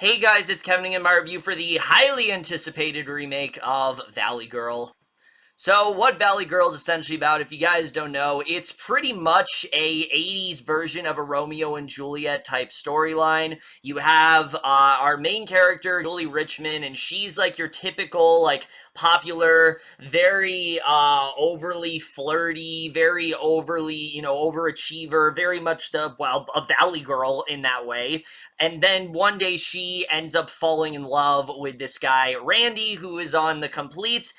Hey guys, it's Kevin in my review for the highly anticipated remake of Valley Girl. So what Valley Girl is essentially about, if you guys don't know, it's pretty much a 80s version of a Romeo and Juliet type storyline. You have our main character, Julie Richmond, and she's like your typical, like, popular, very overly flirty, very overly, overachiever, very much a Valley Girl in that way. And then one day she ends up falling in love with this guy, Randy, who is on the complete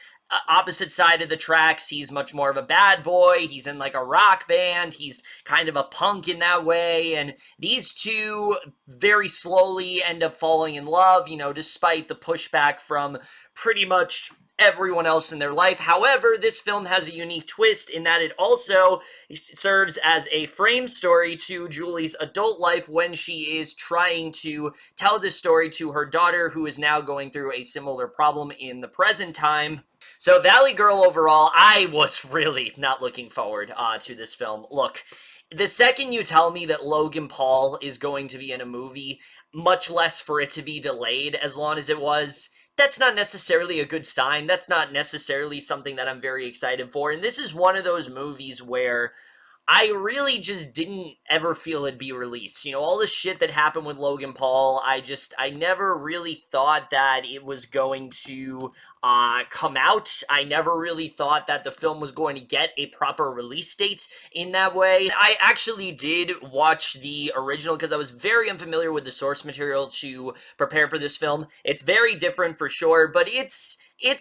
opposite side of the tracks. He's much more of a bad boy. He's in like a rock band. He's kind of a punk in that way. And these two very slowly end up falling in love, despite the pushback from pretty much everyone else in their life. However, this film has a unique twist in that it also serves as a frame story to Julie's adult life when she is trying to tell this story to her daughter, who is now going through a similar problem in the present time. So Valley Girl overall, I was really not looking forward to this film. Look, the second you tell me that Logan Paul is going to be in a movie, much less for it to be delayed as long as it was, that's not necessarily a good sign. That's not necessarily something that I'm very excited for. And this is one of those movies where I really just didn't ever feel it'd be released. All the shit that happened with Logan Paul, I never really thought that it was going to come out. I never really thought that the film was going to get a proper release date in that way. I actually did watch the original because I was very unfamiliar with the source material to prepare for this film. It's very different for sure, but it's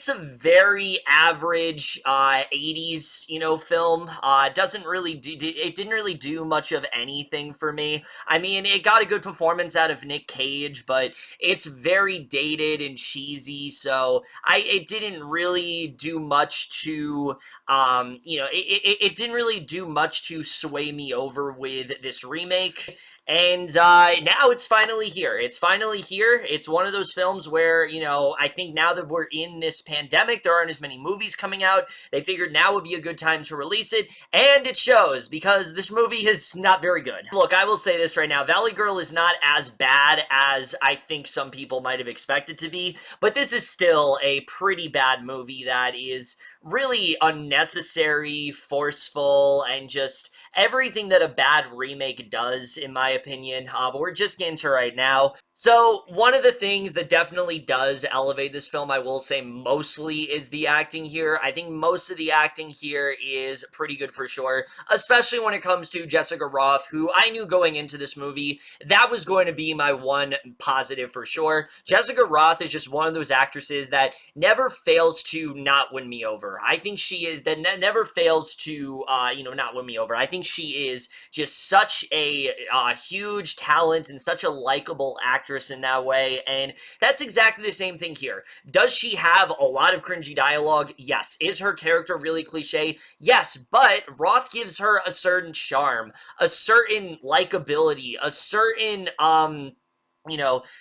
a very average 80s, film. It didn't really do much of anything for me. I mean, it got a good performance out of Nick Cage, but it's very dated and cheesy, so it didn't really do much to, it didn't really do much to sway me over with this remake. And now it's finally here. It's finally here. It's one of those films where, I think now that we're in this pandemic, there aren't as many movies coming out. They figured now would be a good time to release it, and it shows, because this movie is not very good. Look, I will say this right now. Valley Girl is not as bad as I think some people might have expected to be, but this is still a pretty bad movie that is really unnecessary, forceful, and just everything that a bad remake does, in my opinion, but we're just getting to right now. So, one of the things that definitely does elevate this film, I will say mostly, is the acting here. I think most of the acting here is pretty good for sure, especially when it comes to Jessica Roth, who I knew going into this movie, that was going to be my one positive for sure. Jessica Roth is just one of those actresses that never fails to not win me over. I think she is, that never fails to, not win me over. I think she is just such a huge talent and such a likable actress in that way, and that's exactly the same thing here. Does she have a lot of cringy dialogue? Yes. Is her character really cliche? Yes, but Roth gives her a certain charm, a certain likability, a certain,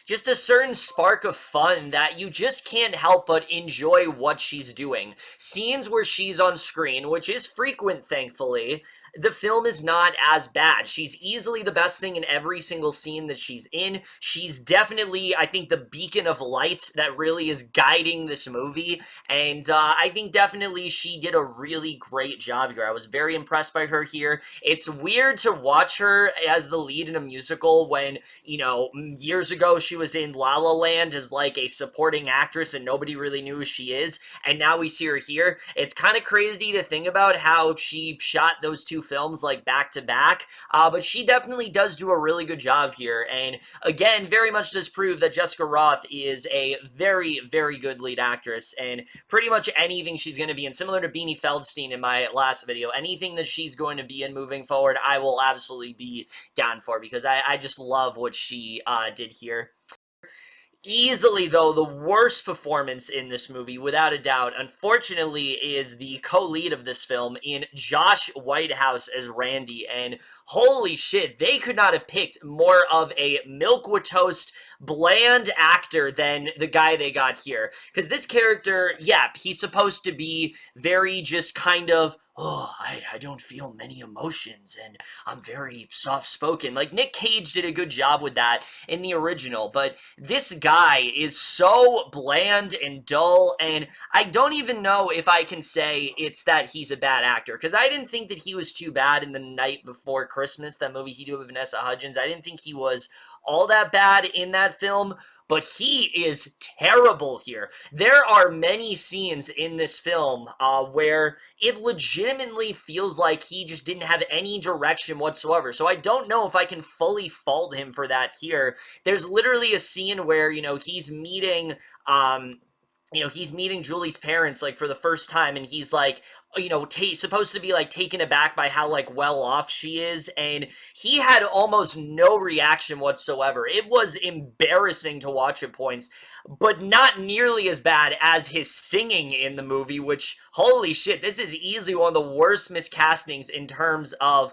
just a certain spark of fun that you just can't help but enjoy what she's doing. Scenes where she's on screen, which is frequent, thankfully, the film is not as bad. She's easily the best thing in every single scene that she's in. She's definitely, I think, the beacon of light that really is guiding this movie, and I think definitely she did a really great job here. I was very impressed by her here. It's weird to watch her as the lead in a musical when, years ago she was in La La Land as like a supporting actress and nobody really knew who she is, and now we see her here. It's kind of crazy to think about how she shot those two films like back to back, but she definitely does do a really good job here, and again, very much does prove that Jessica Roth is a very, very good lead actress, and pretty much anything she's going to be in, similar to Beanie Feldstein in my last video, anything that she's going to be in moving forward, I will absolutely be down for, because I just love what she did here. Easily, though, the worst performance in this movie, without a doubt, unfortunately, is the co-lead of this film in Josh Whitehouse as Randy, and holy shit, they could not have picked more of a milquetoast, bland actor than the guy they got here. Because this character, yeah, he's supposed to be very just kind of oh, I don't feel many emotions and I'm very soft-spoken. Like, Nick Cage did a good job with that in the original, but this guy is so bland and dull, and I don't even know if I can say it's that he's a bad actor, because I didn't think that he was too bad in The Night Before Christmas, that movie he did with Vanessa Hudgens. I didn't think he was all that bad in that film, but he is terrible here. There are many scenes in this film where it legitimately feels like he just didn't have any direction whatsoever. So I don't know if I can fully fault him for that here. There's literally a scene where, he's meeting he's meeting Julie's parents, like, for the first time, and he's, like, supposed to be, like, taken aback by how, like, well off she is, and he had almost no reaction whatsoever. It was embarrassing to watch at points, but not nearly as bad as his singing in the movie, which, holy shit, this is easily one of the worst miscastings in terms of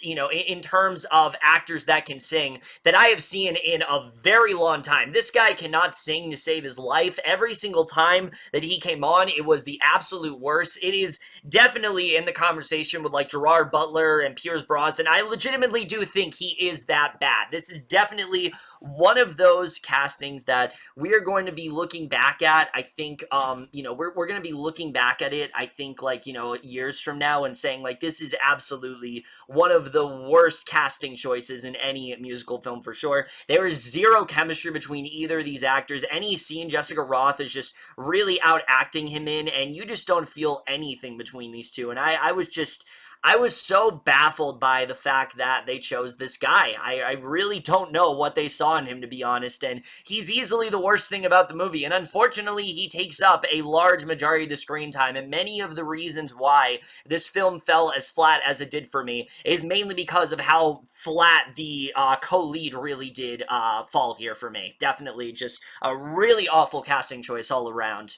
in terms of actors that can sing that I have seen in a very long time. This guy cannot sing to save his life. Every single time that he came on, it was the absolute worst. It is definitely in the conversation with, like, Gerard Butler and Pierce Brosnan. I legitimately do think he is that bad. This is definitely one of those castings that we are going to be looking back at. I think, we're going to be looking back at it, I think, like, years from now and saying, like, this is absolutely one of the worst casting choices in any musical film for sure. There is zero chemistry between either of these actors. Any scene Jessica Roth is just really out acting him in, and you just don't feel anything between these two. And I was so baffled by the fact that they chose this guy. I really don't know what they saw in him, to be honest, and he's easily the worst thing about the movie, and unfortunately, he takes up a large majority of the screen time, and many of the reasons why this film fell as flat as it did for me is mainly because of how flat the co-lead really did fall here for me. Definitely just a really awful casting choice all around.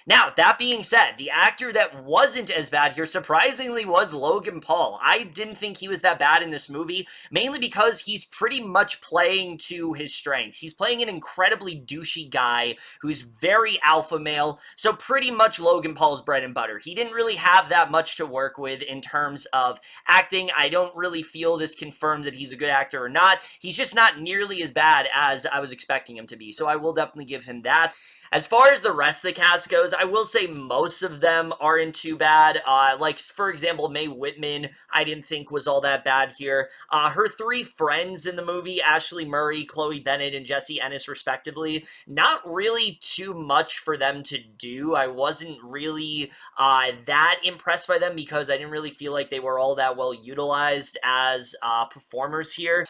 Now, that being said, the actor that wasn't as bad here, surprisingly, was Logan Paul. I didn't think he was that bad in this movie, mainly because he's pretty much playing to his strength. He's playing an incredibly douchey guy who's very alpha male, so pretty much Logan Paul's bread and butter. He didn't really have that much to work with in terms of acting. I don't really feel this confirms that he's a good actor or not. He's just not nearly as bad as I was expecting him to be, so I will definitely give him that. As far as the rest of the cast goes, I will say most of them aren't too bad. Like, for example, Mae Whitman, I didn't think was all that bad here. Her three friends in the movie, Ashleigh Murray, Chloe Bennett, and Jessie Ennis, respectively, not really too much for them to do. I wasn't really that impressed by them because I didn't really feel like they were all that well utilized as performers here.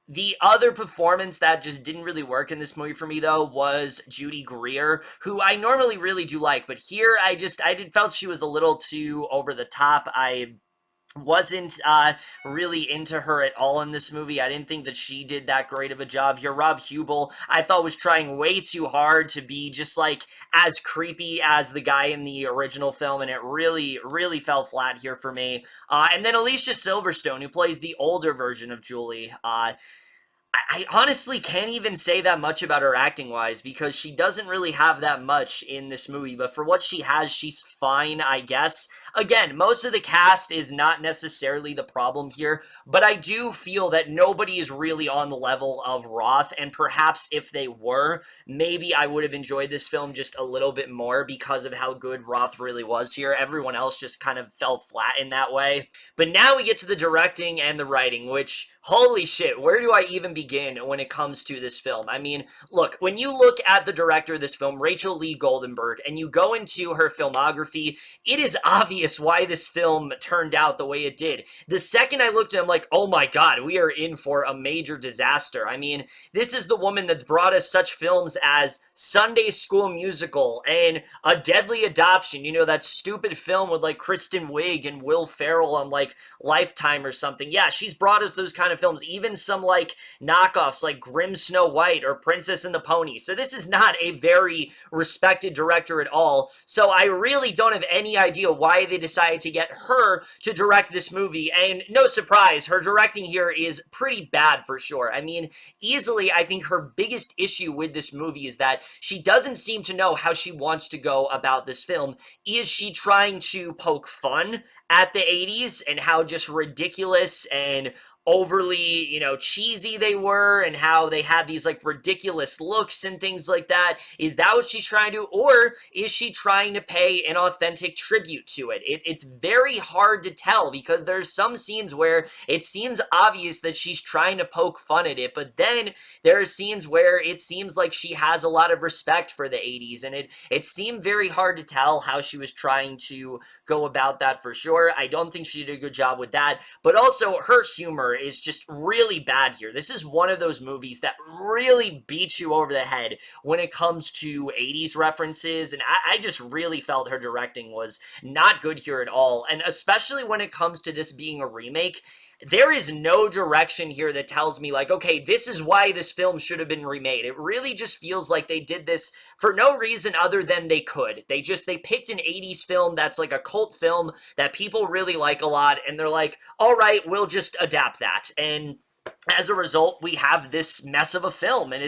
The other performance that just didn't really work in this movie for me, though, was Judy Greer, who I normally really do like, but here I felt she was a little too over the top. I wasn't really into her at all in this movie. I didn't think that she did that great of a job here. Rob Huebel, I thought, was trying way too hard to be just, like, as creepy as the guy in the original film, and it really, really fell flat here for me. And then Alicia Silverstone, who plays the older version of Julie, I honestly can't even say that much about her acting-wise because she doesn't really have that much in this movie, but for what she has, she's fine, I guess. Again, most of the cast is not necessarily the problem here, but I do feel that nobody is really on the level of Roth, and perhaps if they were, maybe I would have enjoyed this film just a little bit more because of how good Roth really was here. Everyone else just kind of fell flat in that way. But now we get to the directing and the writing, which, holy shit, where do I even begin when it comes to this film? I mean, look, when you look at the director of this film, Rachel Lee Goldenberg, and you go into her filmography, it is obvious why this film turned out the way it did. The second I looked at it, I'm like, oh my god, we are in for a major disaster. I mean, this is the woman that's brought us such films as Sunday School Musical and A Deadly Adoption, that stupid film with, like, Kristen Wiig and Will Ferrell on, like, Lifetime or something. Yeah, she's brought us those kind of films. Even some, like, knockoffs like Grim Snow White or Princess and the Pony. So this is not a very respected director at all. So I really don't have any idea why they decided to get her to direct this movie. And no surprise, her directing here is pretty bad for sure. I mean, easily, I think her biggest issue with this movie is that she doesn't seem to know how she wants to go about this film. Is she trying to poke fun at the 80s and how just ridiculous and overly, cheesy they were and how they had these like ridiculous looks and things like that? Is that what she's trying to do? Or is she trying to pay an authentic tribute to it? It's very hard to tell because there's some scenes where it seems obvious that she's trying to poke fun at it, but then there are scenes where it seems like she has a lot of respect for the 80s, and it seemed very hard to tell how she was trying to go about that for sure. I don't think she did a good job with that, but also her humor is just really bad here. This is one of those movies that really beats you over the head when it comes to 80s references, and I just really felt her directing was not good here at all, and especially when it comes to this being a remake. There is no direction here that tells me, like, okay, this is why this film should have been remade. It really just feels like they did this for no reason other than they could. They picked an 80s film that's like a cult film that people really like a lot, and they're like, all right, we'll just adapt that. And as a result, we have this mess of a film, and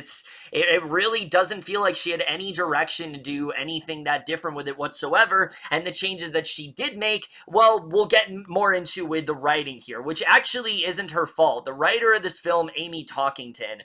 it really doesn't feel like she had any direction to do anything that different with it whatsoever, and the changes that she did make, well, we'll get more into with the writing here, which actually isn't her fault. The writer of this film, Amy Talkington,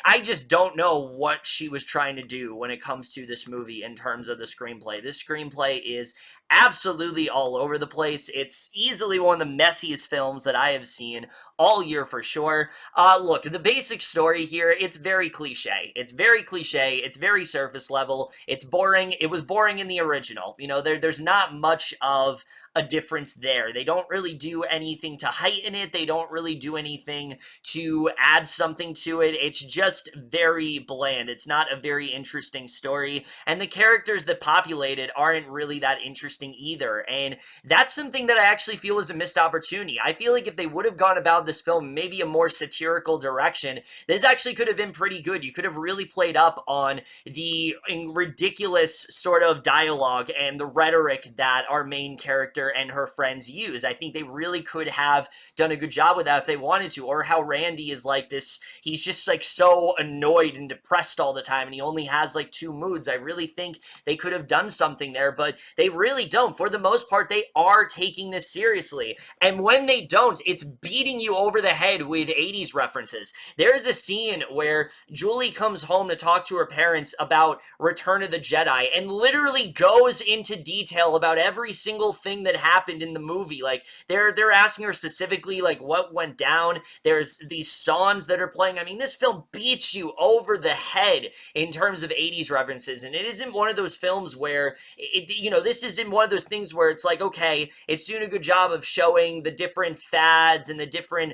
I just don't know what she was trying to do when it comes to this movie in terms of the screenplay. This screenplay is absolutely all over the place. It's easily one of the messiest films that I have seen all year for sure. Look, the basic story here, it's very cliche. It's very cliche. It's very surface level. It's boring. It was boring in the original. There's not much of a difference there. They don't really do anything to heighten it. They don't really do anything to add something to it. It's just very bland. It's not a very interesting story, and the characters that populate it aren't really that interesting either, and that's something that I actually feel is a missed opportunity. I feel like if they would have gone about this film maybe a more satirical direction, this actually could have been pretty good. You could have really played up on the ridiculous sort of dialogue and the rhetoric that our main character and her friends use. I think they really could have done a good job with that if they wanted to, or how Randy is like this, he's just like so annoyed and depressed all the time, and he only has like two moods. I really think they could have done something there, but they really don't. For the most part, they are taking this seriously, and when they don't, it's beating you over the head with 80s references. There's a scene where Julie comes home to talk to her parents about Return of the Jedi, and literally goes into detail about every single thing that happened in the movie. Like, they're asking her specifically, like, what went down. There's these songs that are playing. I mean, this film beats you over the head in terms of 80s references, and it isn't one of those films where, this isn't one of those things where it's like, okay, it's doing a good job of showing the different fads and the different,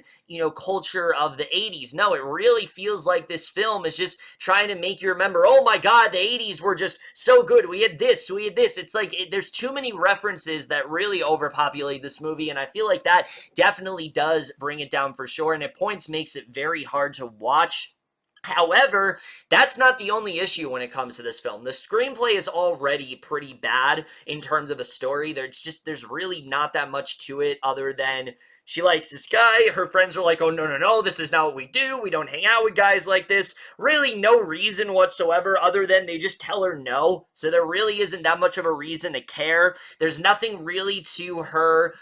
culture of the 80s. No, it really feels like this film is just trying to make you remember, oh my god, the 80s were just so good. We had this, we had this. It's like, there's too many references that really overpopulate this movie, and I feel like that definitely does bring it down for sure, and at points makes it very hard to watch. However, that's not the only issue when it comes to this film. The screenplay is already pretty bad in terms of a story. There's really not that much to it other than she likes this guy. Her friends are like, oh, no, this is not what we do. We don't hang out with guys like this. Really no reason whatsoever other than they just tell her no. So there really isn't that much of a reason to care. There's nothing really to her,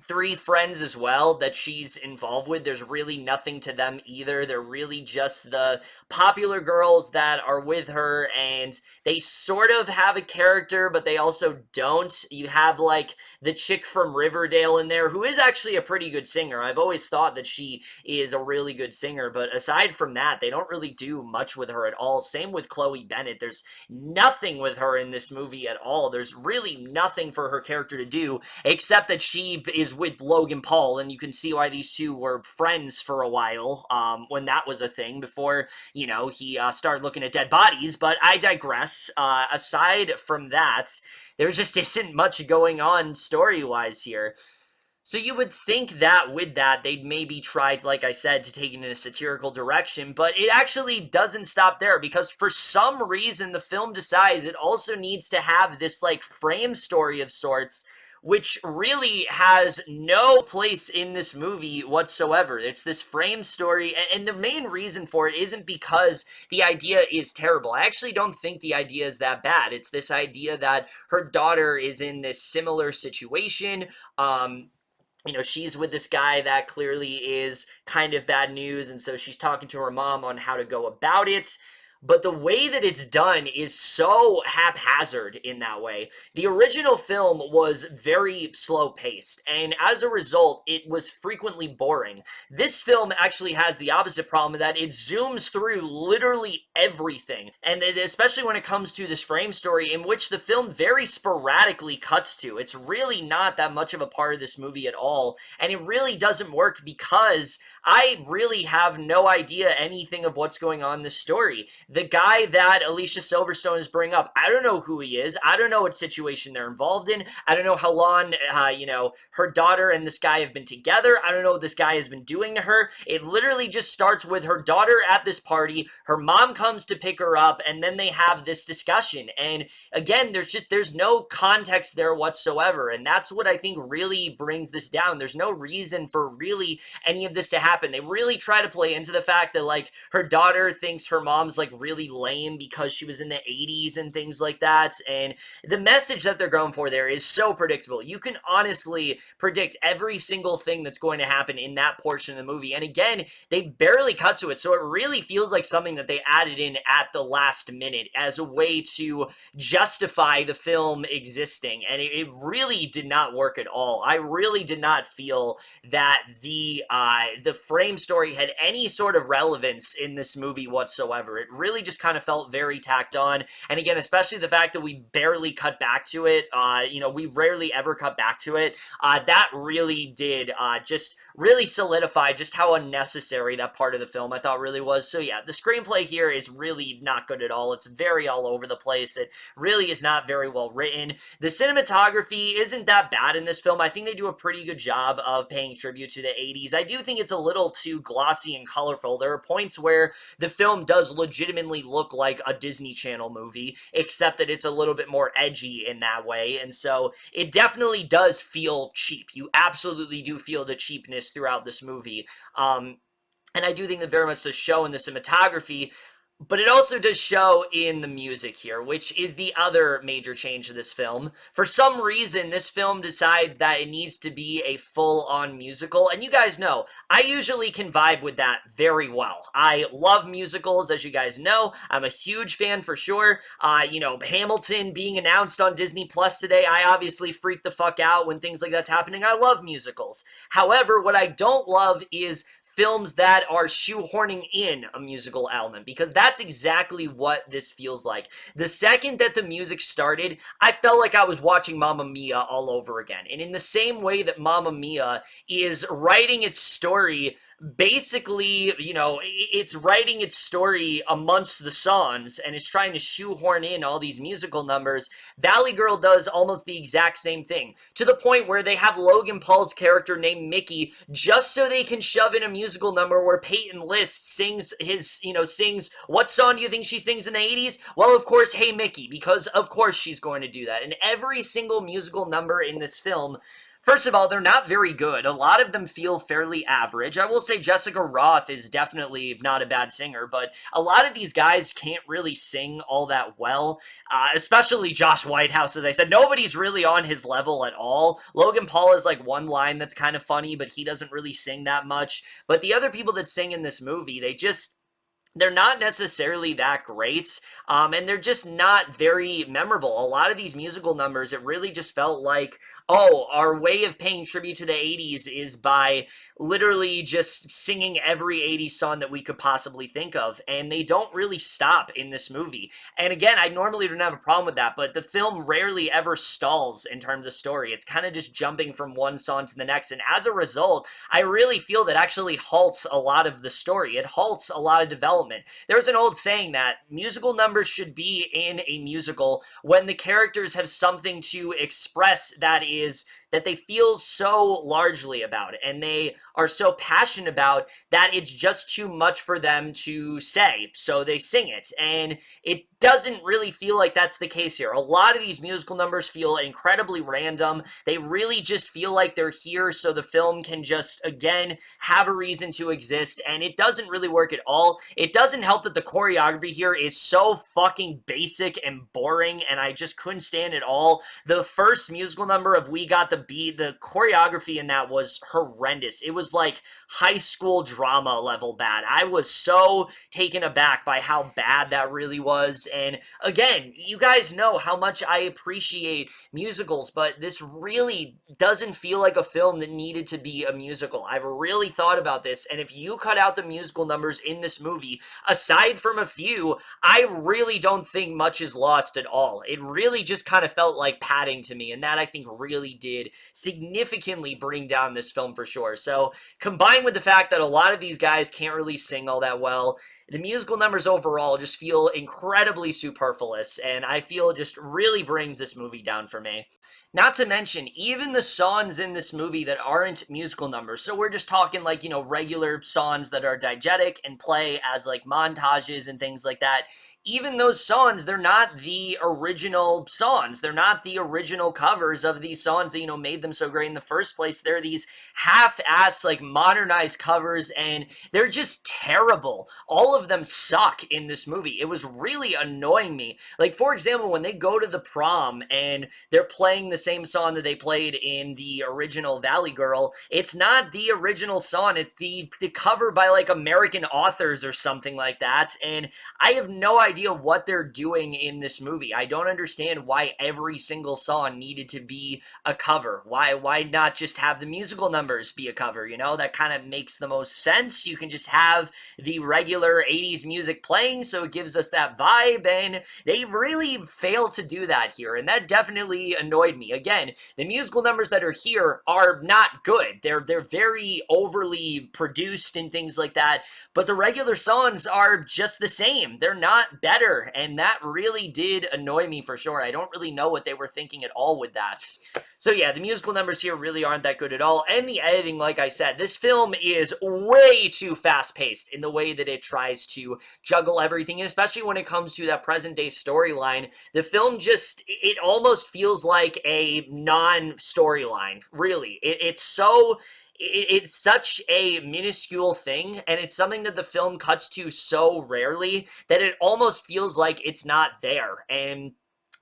three friends as well that she's involved with. There's really nothing to them either. They're really just the popular girls that are with her, and they sort of have a character, but they also don't. You have like the chick from Riverdale in there who is actually a pretty good singer. I've always thought that she is a really good singer, but aside from that, they don't really do much with her at all. Same with Chloe Bennett. There's nothing with her in this movie at all. There's really nothing for her character to do except that she is with Logan Paul, and you can see why these two were friends for a while, when that was a thing before, he started looking at dead bodies, but I digress. Aside from that, there just isn't much going on story-wise here. So you would think that with that, they'd maybe tried, like I said, to take it in a satirical direction, but it actually doesn't stop there because for some reason the film decides it also needs to have this like frame story of sorts, which really has no place in this movie whatsoever. It's this frame story, and the main reason for it isn't because the idea is terrible. I actually don't think the idea is that bad. It's this idea that her daughter is in this similar situation. She's with this guy that clearly is kind of bad news, and so she's talking to her mom on how to go about it. But the way that it's done is so haphazard in that way. The original film was very slow paced, and as a result, it was frequently boring. This film actually has the opposite problem that it zooms through literally everything, and especially when it comes to this frame story, in which the film very sporadically cuts to. It's really not that much of a part of this movie at all, and it really doesn't work because I really have no idea anything of what's going on in this story. The guy that Alicia Silverstone is bringing up, I don't know who he is. I don't know what situation they're involved in. I don't know how long, her daughter and this guy have been together. I don't know what this guy has been doing to her. It literally just starts with her daughter at this party. Her mom comes to pick her up, and then they have this discussion. And again, there's no context there whatsoever. And that's what I think really brings this down. There's no reason for really any of this to happen. They really try to play into the fact that like her daughter thinks her mom's like really lame because she was in the 80s and things like that. And the message that they're going for there is so predictable. You can honestly predict every single thing that's going to happen in that portion of the movie. And again, they barely cut to it. So it really feels like something that they added in at the last minute as a way to justify the film existing. And it really did not work at all. I really did not feel that the frame story had any sort of relevance in this movie whatsoever. It really just kind of felt very tacked on. And again, especially the fact that we barely cut back to it, we rarely ever cut back to it, that really did just really solidify just how unnecessary that part of the film I thought really was. So yeah, the screenplay here is really not good at all. It's very all over the place. It really is not very well written. The cinematography isn't that bad in this film. I think they do a pretty good job of paying tribute to the 80s. I do think it's a little too glossy and colorful. There are points where the film does legitimately look like a Disney Channel movie, except that it's a little bit more edgy in that way, and so it definitely does feel cheap. You absolutely do feel the cheapness throughout this movie, and I do think that very much does show in the cinematography. But it also does show in the music here, which is the other major change to this film. For some reason, this film decides that it needs to be a full-on musical, and you guys know, I usually can vibe with that very well. I love musicals, as you guys know. I'm a huge fan for sure. Hamilton being announced on Disney Plus today, I obviously freak the fuck out when things like that's happening. I love musicals. However, what I don't love is films that are shoehorning in a musical element, because that's exactly what this feels like. The second that the music started, I felt like I was watching Mamma Mia all over again. And in the same way that Mamma Mia is writing its story, basically, it's writing its story amongst the songs, and it's trying to shoehorn in all these musical numbers, Valley Girl does almost the exact same thing, to the point where they have Logan Paul's character named Mickey just so they can shove in a musical number where Peyton List sings what song do you think she sings in the 80s? Well, of course, Hey Mickey, because of course she's going to do that. And every single musical number in this film, first of all, they're not very good. A lot of them feel fairly average. I will say Jessica Roth is definitely not a bad singer, but a lot of these guys can't really sing all that well, especially Josh Whitehouse, as I said. Nobody's really on his level at all. Logan Paul has like one line that's kind of funny, but he doesn't really sing that much. But the other people that sing in this movie, they're not necessarily that great, and they're just not very memorable. A lot of these musical numbers, it really just felt like, oh, our way of paying tribute to the 80s is by literally just singing every 80s song that we could possibly think of, and they don't really stop in this movie. And again, I normally don't have a problem with that, but the film rarely ever stalls in terms of story. It's kind of just jumping from one song to the next, and as a result, I really feel that actually halts a lot of the story. It halts a lot of development. There's an old saying that musical numbers should be in a musical when the characters have something to express that that they feel so largely about and they are so passionate about that it's just too much for them to say, so they sing it. And it doesn't really feel like that's the case here. A lot of these musical numbers feel incredibly random. They really just feel like they're here so the film can just, again, have a reason to exist, and it doesn't really work at all. It doesn't help that the choreography here is so fucking basic and boring, and I just couldn't stand it all. The first musical number of We Got the Beat, the choreography in that was horrendous. It was like high school drama level bad. I was so taken aback by how bad that really was. And again, you guys know how much I appreciate musicals, but this really doesn't feel like a film that needed to be a musical. I've really thought about this, and if you cut out the musical numbers in this movie, aside from a few, I really don't think much is lost at all. It really just kind of felt like padding to me, and that I think really did significantly bring down this film for sure. So combined with the fact that a lot of these guys can't really sing all that well, the musical numbers overall just feel incredibly superfluous, and I feel it just really brings this movie down for me. Not to mention, even the songs in this movie that aren't musical numbers, so we're just talking like, regular songs that are diegetic and play as like montages and things like that. Even those songs, they're not the original songs. They're not the original covers of these songs that, made them so great in the first place. They're these half-assed, like, modernized covers, and they're just terrible. All of them suck in this movie. It was really annoying me. Like, for example, when they go to the prom and they're playing the same song that they played in the original Valley Girl, it's not the original song. It's the cover by, like, American authors or something like that, and I have no idea what they're doing in this movie. I don't understand why every single song needed to be a cover. Why not just have the musical numbers be a cover? That kind of makes the most sense. You can just have the regular 80s music playing, so it gives us that vibe, and they really fail to do that here, and that definitely annoyed me. Again, the musical numbers that are here are not good. They're very overly produced and things like that, but the regular songs are just the same. They're not better, and that really did annoy me for sure. I don't really know what they were thinking at all with that. So yeah, the musical numbers here really aren't that good at all, and the editing, like I said, this film is way too fast-paced in the way that it tries to juggle everything, and especially when it comes to that present-day storyline, the film just, it almost feels like a non-storyline, really. It's such a minuscule thing, and it's something that the film cuts to so rarely that it almost feels like it's not there, and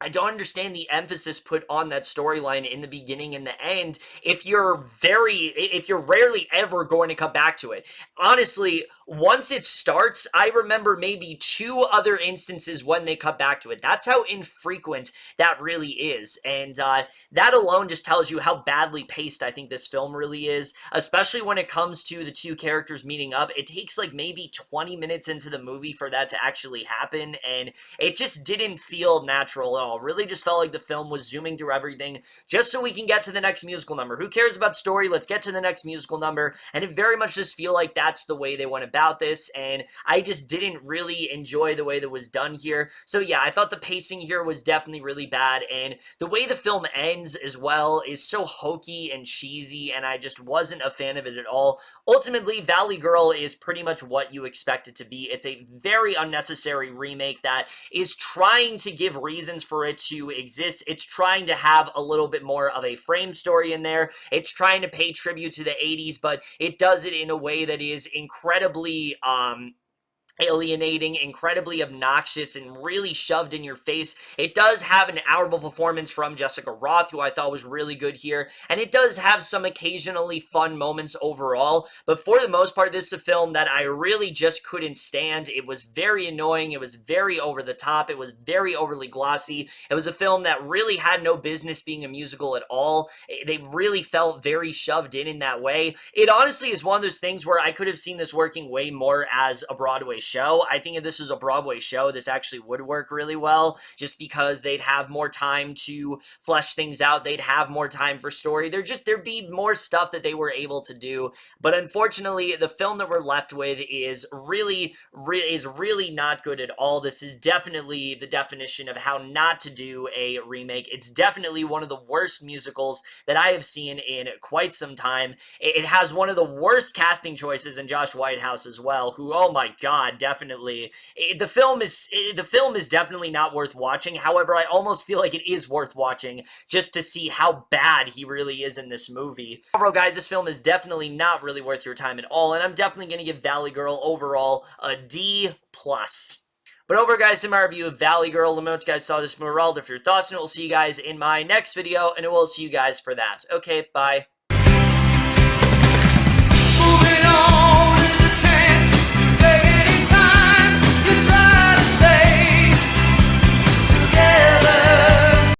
I don't understand the emphasis put on that storyline in the beginning and the end if you're rarely ever going to come back to it. Honestly, once it starts, I remember maybe 2 other instances when they cut back to it. That's how infrequent that really is, and that alone just tells you how badly paced I think this film really is, especially when it comes to the 2 characters meeting up. It takes like maybe 20 minutes into the movie for that to actually happen, and it just didn't feel natural at all. Really just felt like the film was zooming through everything just so we can get to the next musical number. Who cares about story? Let's get to the next musical number, and it very much just feel like that's the way they went about this, and I just didn't really enjoy the way that was done here. So yeah, I thought the pacing here was definitely really bad, and the way the film ends as well is so hokey and cheesy, and I just wasn't a fan of it at all. Ultimately, Valley Girl is pretty much what you expect it to be. It's a very unnecessary remake that is trying to give reasons for it to exist. It's trying to have a little bit more of a frame story in there. It's trying to pay tribute to the 80s, but it does it in a way that is incredibly alienating, incredibly obnoxious, and really shoved in your face. It does have an admirable performance from Jessica Roth, who I thought was really good here, and it does have some occasionally fun moments overall, but for the most part, this is a film that I really just couldn't stand. It was very annoying, it was very over the top, it was very overly glossy. It was a film that really had no business being a musical at all. They really felt very shoved in that way. It honestly is one of those things where I could have seen this working way more as a Broadway show. I think if this was a Broadway show, this actually would work really well, just because they'd have more time to flesh things out. They'd have more time for story. There'd be more stuff that they were able to do. But unfortunately, the film that we're left with is really not good at all. This is definitely the definition of how not to do a remake. It's definitely one of the worst musicals that I have seen in quite some time. It has one of the worst casting choices in Josh Whitehouse as well, who, oh my god, definitely. The film is definitely not worth watching. However, I almost feel like it is worth watching just to see how bad he really is in this movie. Overall, guys, this film is definitely not really worth your time at all, and I'm definitely going to give Valley Girl overall a D+. But over, guys, in my review of Valley Girl, let me know what you guys saw this movie. If your thoughts, and we'll see you guys in my next video, and we'll see you guys for that. Okay, bye.